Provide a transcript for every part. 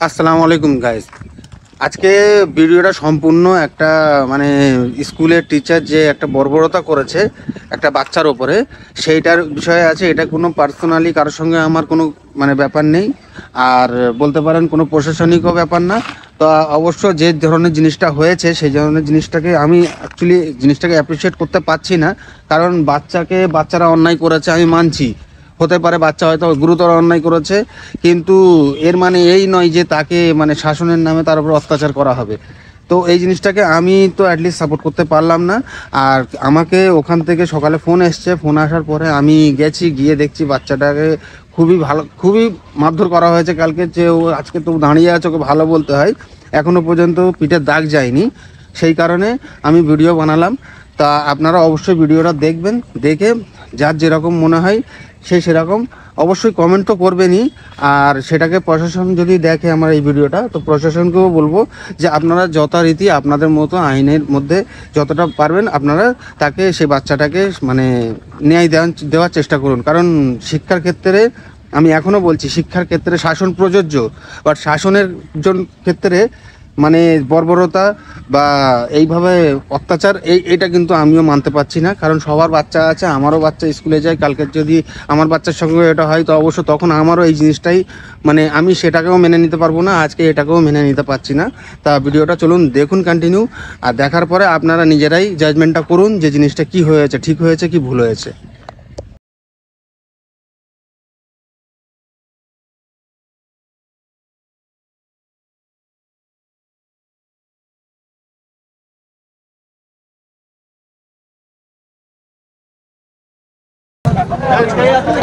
আসসালামু আলাইকুম গাইস। আজকে ভিডিওটা সম্পূর্ণ একটা মানে স্কুলের টিচার যে একটা বর্বরতা করেছে একটা বাচ্চার ওপরে, সেইটার বিষয়ে আছে। এটা কোনো পার্সোনালি কারোর সঙ্গে আমার কোনো মানে ব্যাপার নেই, আর বলতে পারেন কোনো প্রশাসনিকও ব্যাপার না। তো অবশ্য যে ধরনের জিনিসটা হয়েছে সেই ধরনের জিনিসটাকে আমি অ্যাকচুয়ালি জিনিসটাকে অ্যাপ্রিসিয়েট করতে পারছি না। কারণ বাচ্চারা অন্যায় করেছে আমি মানছি, হতে পারে বাচ্চা হয়তো গুরুতর অন্যায় করেছে, কিন্তু এর মানে এই নয় যে তাকে মানে শাসনের নামে তার উপর অত্যাচার করা হবে। তো এই জিনিসটাকে আমি তো অ্যাটলিস্ট সাপোর্ট করতে পারলাম না। আর আমাকে ওখান থেকে সকালে ফোন এসছে, ফোন আসার পরে আমি গিয়ে দেখছি বাচ্চাটাকে খুবই মারধর করা হয়েছে কালকে। যে ও আজকে তো দাঁড়িয়ে আছে, ওকে ভালো বলতে হয়, এখনও পর্যন্ত পিঠের দাগ যায়নি। সেই কারণে আমি ভিডিও বানালাম। তা আপনারা অবশ্যই ভিডিওটা দেখবেন, দেখে যার যেরকম মনে হয় সেরকম অবশ্যই কমেন্ট তো করবেনই। আর সেটাকে প্রশাসন যদি দেখে আমার এই ভিডিওটা, তো প্রশাসনকেও বলবো যে আপনারা যথারীতি আপনাদের মতো আইনের মধ্যে যতটা পারবেন আপনারা তাকে সেই বাচ্চাটাকে মানে ন্যায় দেওয়ার চেষ্টা করুন। কারণ শিক্ষার ক্ষেত্রে আমি এখনও বলছি, শিক্ষার ক্ষেত্রে শাসন প্রযোজ্য, বাট শাসনের ক্ষেত্রে মানে বর্বরতা বা এইভাবে অত্যাচার এইটা কিন্তু আমিও মানতে পারছি না। কারণ সবার বাচ্চা আছে, আমারও বাচ্চা স্কুলে যায়, কালকে যদি আমার বাচ্চার সঙ্গে এটা হয় তো অবশ্য তখন আমারও এই জিনিসটাই মানে আমি সেটাকেও মেনে নিতে পারবো না, আজকে এটাকেও মেনে নিতে পারছি না। তা ভিডিওটা চলুন দেখুন কন্টিনিউ, আর দেখার পরে আপনারা নিজেরাই জাজমেন্টটা করুন যে জিনিসটা কি হয়েছে, ঠিক হয়েছে কি ভুল হয়েছে।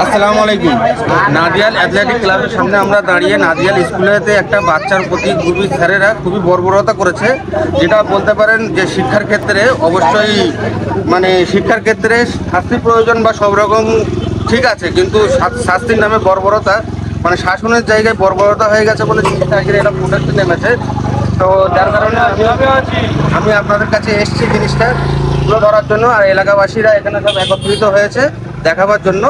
আসসালামু আলাইকুম। নাদিয়াল অ্যাথলেটিক ক্লাবের সামনে আমরা দাঁড়িয়ে নাদিয়াল স্কুলেতে একটা বাচ্চার প্রতি স্যারেরা খুবই বর্বরতা করেছে, যেটা বলতে পারেন যে শিক্ষার ক্ষেত্রে অবশ্যই মানে শিক্ষার ক্ষেত্রে শাস্তির প্রয়োজন বা সব রকম ঠিক আছে, কিন্তু শাস্তির নামে বর্বরতা মানে শাসনের জায়গায় বর্বরতা হয়ে গেছে বলে জিনিসটা আগে এটা প্রোটেস্টে নেমেছে। তো যার কারণে আমি আপনাদের কাছে এসেছি জিনিসটা তুলে ধরার জন্য, আর এলাকাবাসীরা এখানে সব একত্রিত হয়েছে দেখাবার জন্য।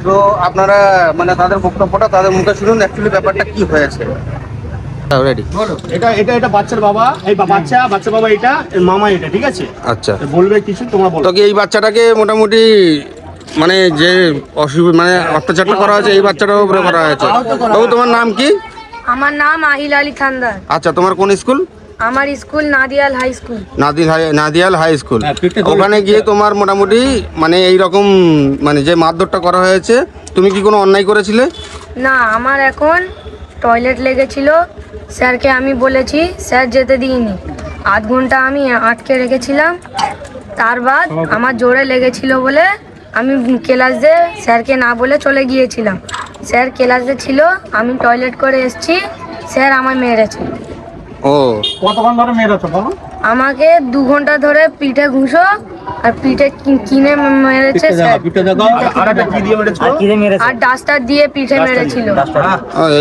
তো আপনারা মানে তাদের বক্তব্যটা তাদের মুখে শুনুন, অ্যাকচুয়ালি ব্যাপারটা কি হয়েছে। রেডি বলো। এটা বাচ্চার বাবা, এই বাচ্চার বাবা, এটা মামা, এটা ঠিক আছে। আচ্ছা, বলবে কিছু তোমরা বলো। তো কি এই বাচ্চাটাকে মোটামুটি মানে যে অসুবিধা মানে অত্যাচারটা করা হয়েছে এই বাচ্চাটার উপরে করা হয়েছে। বাবু তোমার নাম কি? আমার নাম আহিল আলী থান্দার। আচ্ছা, তোমার কোন স্কুল? আমার school Nadial high school. Nadial high school. ওখানে গিয়ে তোমার মোটামুটি মানে এইরকম মানে যে মারধরটা করা হয়েছে, তুমি কি কোনো অন্যায় করেছিলে? না, আমার এখন টয়লেট লেগেছিল, স্যারকে আমি বলেছি, স্যার যেতে দিইনি। আধ ঘন্টা আমি আটকে রেখেছিলাম। তার বাদ আমার জোরে লেগেছিল বলে আমি ক্লাসে স্যারকে না বলে চলে গিয়েছিলাম। স্যার ক্লাসে ছিল, আমি টয়লেট করে এসেছি, স্যার আমায় মেরেছে। ও, কতক্ষণ ধরে মেরেছো বলো? আমাকে 2 ঘন্টা ধরে পিঠে ঘুষো আর পিঠে কিনে মেরেছে স্যার। আর ডাস্টার দিয়ে পিঠে মেরেছিল।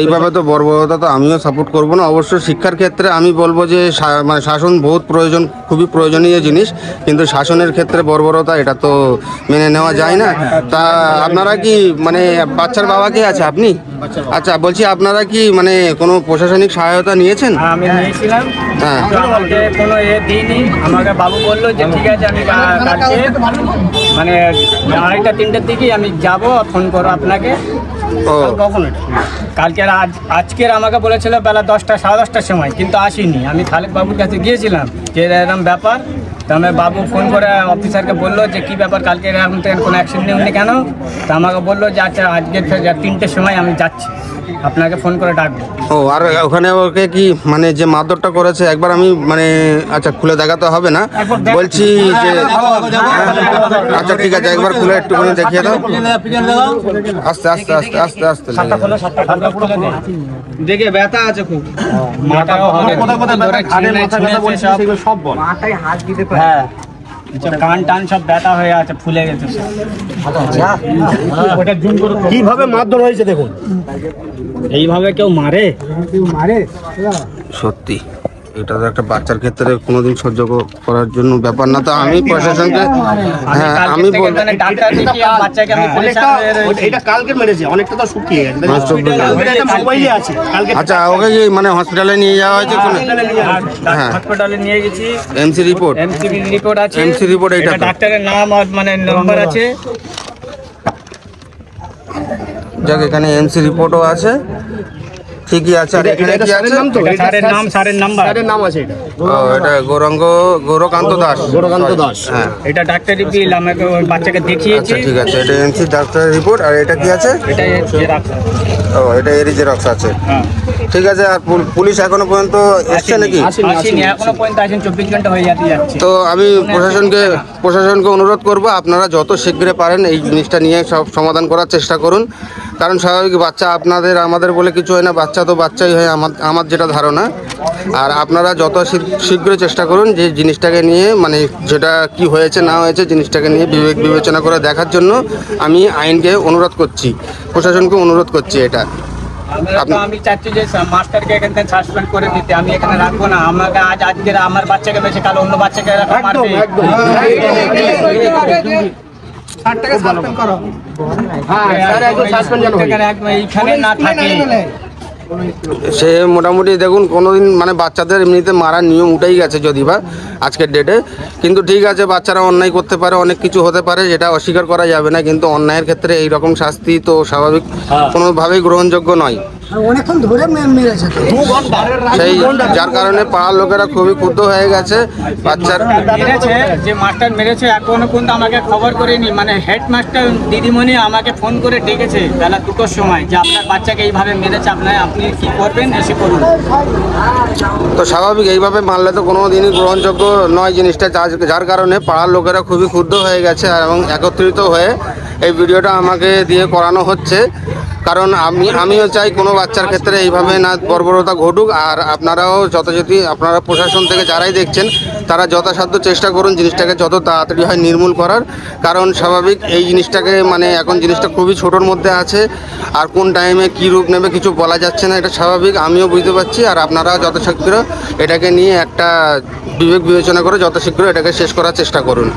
এইভাবে তো বর্বরতা তো আমিও সাপোর্ট করবো না। অবশ্য শিক্ষার ক্ষেত্রে আমি বলবো যে মানে শাসন বহুত প্রয়োজন, খুবই প্রয়োজনীয় জিনিস, কিন্তু শাসনের ক্ষেত্রে বর্বরতা এটা তো মেনে নেওয়া যায় না। তা আপনারা কি মানে বাচ্চার বাবা কে আছে আপনি? আচ্ছা, বলছি আপনারা কি মানে কোনো প্রশাসনিক সহায়তা নিয়েছেন? আমি নিয়েছিলাম। হ্যাঁ, আমাকে কোনো দিইনি। আমাকে বাবু বললো যে ঠিক আছে, আমি কালকে মানে 2:30-3টের দিকেই আমি যাব, ফোন করো আপনাকে। ও, কালকে আজকের আমাকে বলেছিল বেলা 10টা, 10:30টার সময়, কিন্তু আসিনি। আমি খালেক বাবুর কাছে গিয়েছিলাম যে এরকম ব্যাপার। তো আমার বাবু ফোন করে অফিসারকে বললো যে কী ব্যাপার, কালকে এরকম থেকে কোনো অ্যাকশন নেওনি কেন? তো আমাকে বললো যে আচ্ছা আজকে 3টের সময় আমি যাচ্ছি, আপনাকে ফোন করে ডাকবো। ও, আর ওখানে ওকে কি মানে যে মারধরটা করেছে একবার আমি মানে আচ্ছা খুলে দেখাতে হবে না, বলছি যে আচ্ছা ঠিক আছে একবার খুলে একটুখানি দেখিয়ে দাও। আস্তে আস্তে আস্তে আস্তে আস্তে দেখে ব্যথা আছে খুব। হ্যাঁ, কান টান সব ব্যথা হয়ে আছে, ফুলে গেছে। কিভাবে মারধর হয়েছে দেখুন। এইভাবে কেউ মারে? সত্যি এটা তো একটা বাচ্চার ক্ষেত্রে কোনোদিন সহ্য করার জন্য ব্যাপার না। তো আমি প্রশাসনকে, হ্যাঁ আমি মানে ডাক্তার দেখিয়ে বাচ্চাকে আমি পরেশান হয়ে রয়েছি। এটা কালকে মেরেছে, অনেকটা তো শুকিয়ে গেছে। মোবাইলে আছে কালকে। আচ্ছা, ওকে কি মানে হসপিটালে নিয়ে যাওয়া হয়েছে কোনো? হ্যাঁ, হাসপাতালে নিয়ে গেছি, এমসি রিপোর্ট আছে, এমসি রিপোর্ট এইটা তো। ডাক্তারের নাম আর মানে নম্বর আছে। যাক, এখানে এমসি রিপোর্টও আছে, ঠিকই আছে। আর এখানে কি আছে? স্যারের নাম, স্যারের নাম্বার, স্যারের নাম আছে। ও, এটা গৌরকান্ত দাস। হ্যাঁ, এটা ডাক্তারি বিল, আমাকে ওই বাচ্চাকে দেখিয়েছি। আচ্ছা ঠিক আছে, এটা এমসি ডাক্তারের রিপোর্ট। আর এটা কি আছে? এটা জেরক্স। ও, এটা এরই জেরক্স আছে। হ্যাঁ, ঠিক আছে। আর পুলিশ এখনো পর্যন্ত এসছে নাকি? আসেনি এখনো পর্যন্ত, আসেন 24 ঘন্টা হয়ে যাচ্ছে। তো আমি প্রশাসনকে অনুরোধ করব, আপনারা যত শীঘ্র পারেন এই জিনিসটা নিয়ে সব সমাধান করার চেষ্টা করুন। কারণ স্বাভাবিক বাচ্চা আমাদের বলে কিছু হয় না, বাচ্চা তো বাচ্চাই হয়, আমার যেটা ধারণা। আর আপনারা যত শীঘ্র চেষ্টা করুন যে জিনিসটাকে নিয়ে, মানে যেটা কি হয়েছে না হয়েছে, জিনিসটাকে নিয়ে বিবেচনা করে দেখার জন্য আমি আইনকে অনুরোধ করছি, প্রশাসনকে অনুরোধ করছি এটা। আমি চাচ্ছি যে মাস্টারকে এখান থেকে সাসপেন্ড করে দিতে, আমি এখানে রাখবো না। আমাকে আজকে আমার বাচ্চাকে বেশি, কাল অন্য বাচ্চাকে মারবে। এইখানে না থাকে সে মোটামুটি দেখুন, কোনোদিন মানে বাচ্চাদের এমনিতে মারার নিয়ম উঠেই গেছে যদি বা আজকের ডেটে। কিন্তু ঠিক আছে, বাচ্চারা অন্যায় করতে পারে, অনেক কিছু হতে পারে, যেটা অস্বীকার করা যাবে না। কিন্তু অন্যায়ের ক্ষেত্রে এই রকম শাস্তি তো স্বাভাবিক কোনোভাবেই গ্রহণযোগ্য নয়। অনেকক্ষণ ধরে মেরেছে তো, সেই যার কারণে পাড়ার লোকেরা খুবই ক্ষুব্ধ হয়ে গেছে। বাচ্চার মেরেছে, যে মাস্টার মেরেছে এখনো পর্যন্ত আমাকে খবর করেনি। মানে হেডমাস্টার দিদিমণি আমাকে ফোন করে ডেকেছে বেলা 2টোর সময়, যে আপনার বাচ্চাকে এইভাবে মেরেছে, আপনি কি করবেন, এসে করুন। তো স্বাভাবিক, এইভাবে মারলে তো কোনো দিনই গ্রহণযোগ্য নয় জিনিসটা। যার কারণে পাড়ার লোকেরা খুবই ক্ষুব্ধ হয়ে গেছে এবং একত্রিত হয়ে এই ভিডিওটা আমাকে দিয়ে করানো হচ্ছে। কারণ আমিও চাই কোনো বাচ্চার ক্ষেত্রে এইভাবে না বর্বরতা ঘটুক। আর আপনারাও আপনারা প্রশাসন থেকে যারাই দেখছেন, তারা যথাসাধ্য চেষ্টা করুন জিনিসটাকে যত তাড়াতাড়ি হয় নির্মূল করার। কারণ স্বাভাবিক এই জিনিসটাকে মানে এখন জিনিসটা খুবই ছোটোর মধ্যে আছে, আর কোন টাইমে কী রূপ নেবে কিছু বলা যাচ্ছে না, এটা স্বাভাবিক, আমিও বুঝতে পারছি। আর আপনারাও যত শীঘ্র এটাকে নিয়ে একটা বিবেচনা করে যত শীঘ্র এটাকে শেষ করার চেষ্টা করুন।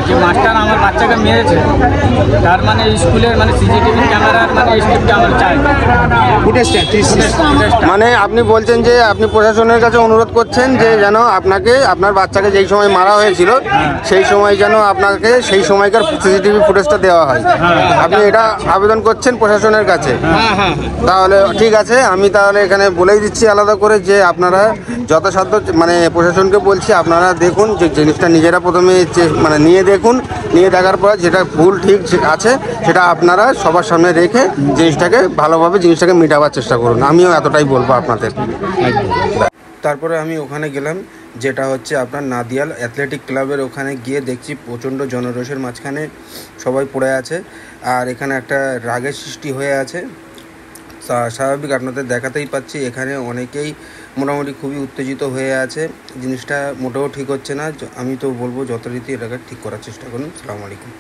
যে মাস্টার আমার বাচ্চাকে মেরেছে, তার মানে স্কুলের মানে সিসিটিভি ক্যামেরার মানে স্টেপটা আমার চাই। মানে আপনি বলছেন যে আপনি প্রশাসনের কাছে অনুরোধ করছেন যে যেন আপনার বাচ্চাকে যেই সময় মারা হয়েছিল সেই সময় যেন আপনাকে সেই সময়কার সিসিটিভি ফুটেজটা দেওয়া হয়। আপনি এটা আবেদন করছেন প্রশাসনের কাছে? তাহলে ঠিক আছে, আমি তাহলে এখানে বলেই দিচ্ছি আলাদা করে যে আপনারা যথাসাধ্য মানে প্রশাসনকে বলছি, আপনারা দেখুন যে জিনিসটা নিজেরা প্রথমে মানে নিয়ে দেখুন, নিয়ে দেখার পর যেটা ভুল ঠিক আছে সেটা আপনারা সবার সামনে রেখে জিনিসটাকে মেটাবার চেষ্টা করুন। আমিও এতটাই বলবো আপনাদের। তারপরে আমি ওখানে গেলাম, যেটা হচ্ছে আপনার নাদিয়াল অ্যাথলেটিক ক্লাবের ওখানে গিয়ে দেখছি প্রচণ্ড জনরোষের মাঝখানে সবাই পড়ে আছে, আর এখানে একটা রাগের সৃষ্টি হয়ে আছে। স্বাভাবিক আপনাদের দেখাতেই পাচ্ছি, এখানে অনেকেই মোটামুটি খুবই উত্তেজিত হয়ে আছে। জিনিসটা মোটেও ঠিক হচ্ছে না। আমি তো বলবো যথারীতি এটাকে ঠিক করার চেষ্টা করুন। আসসালামু আলাইকুম।